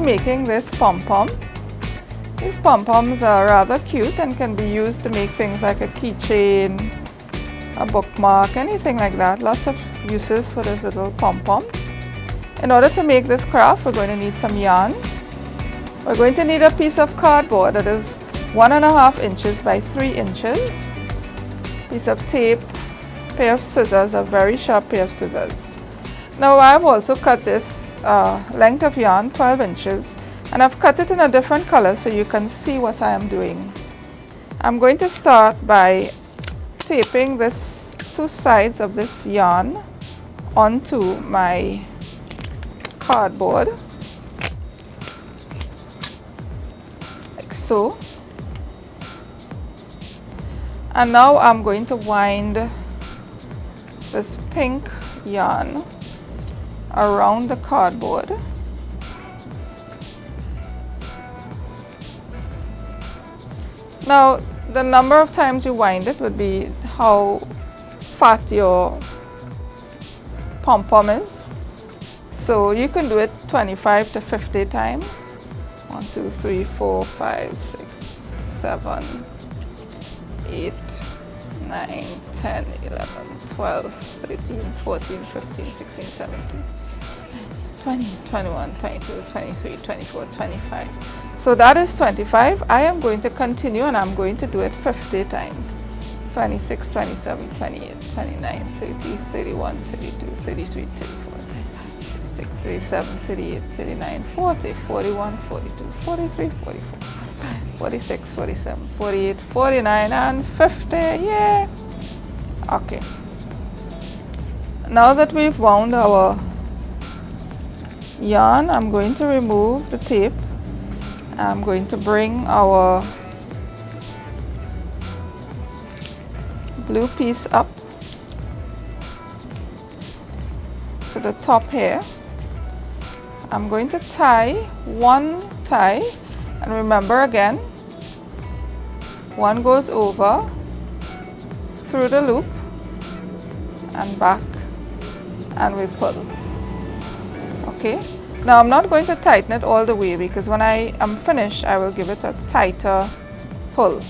making this pom-pom. These pom-poms are rather cute and can be used to make things like a keychain, a bookmark, anything like that. Lots of uses for this little pom-pom. In order to make this craft, we're going to need some yarn. We're going to need a piece of cardboard that is 1.5 inches by 3 inches. Piece of tape, pair of scissors, a very sharp pair of scissors. Now I've also cut this length of yarn 12 inches and I've cut it in a different color so you can see what I am doing. I'm going to start by taping this 2 sides of this yarn onto my cardboard like so. And now I'm going to wind this pink yarn around the cardboard. Now, the number of times you wind it would be how fat your pom-pom is. So you can do it 25 to 50 times. 1, 2, 3, 4, 5, 6, 7, 8, 9, 10, 11, 12, 13, 14, 15, 16, 17, 20, 21, 22, 23, 24, 25. So that is 25. I am going to continue and I'm going to do it 50 times. 26, 27, 28, 29, 30, 31, 32, 33, 34, 36, 37, 38, 39, 40, 41, 42, 43, 44, 46, 47, 48, 49 and 50. Yeah. Okay. Now that we've wound our yarn, I'm going to remove the tape. I'm going to bring our blue piece up to the top here. I'm going to tie one tie, and remember again, one goes over through the loop and back and we pull. Okay, now I'm not going to tighten it all the way because when I am finished I will give it a tighter pull.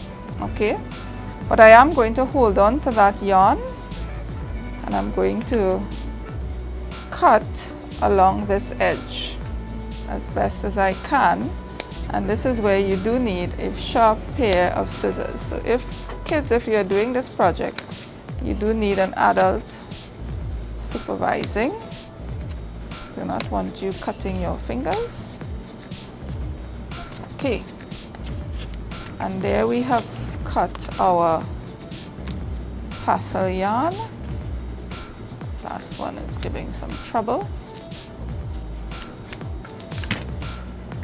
Okay, but I am going to hold on to that yarn and I'm going to cut along this edge as best as I can, and this is where you do need a sharp pair of scissors. So if you're doing this project, you do need an adult supervising. Do not want you cutting your fingers. Okay, and there we have cut our tassel yarn. Last one is giving some trouble.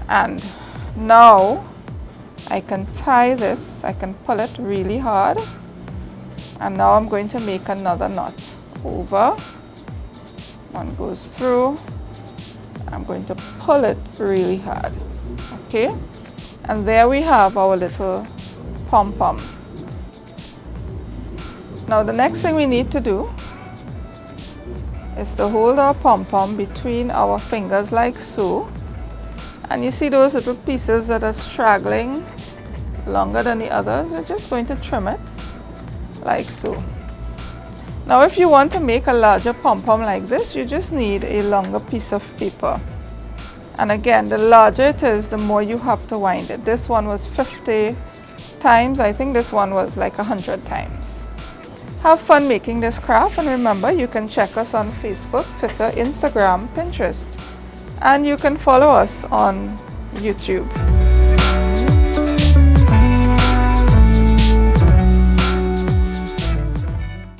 And now I can tie this, I can pull it really hard, and now I'm going to make another knot over. One goes through. I'm going to pull it really hard. Okay, and there we have our little pom-pom. Now the next thing we need to do is to hold our pom-pom between our fingers like so. And you see those little pieces that are straggling longer than the others? We're just going to trim it like so. Now if you want to make a larger pom-pom like this, you just need a longer piece of paper. And again, the larger it is, the more you have to wind it. This one was 50 times. I think this one was like 100 times. Have fun making this craft, and remember, you can check us on Facebook, Twitter, Instagram, Pinterest, and you can follow us on YouTube.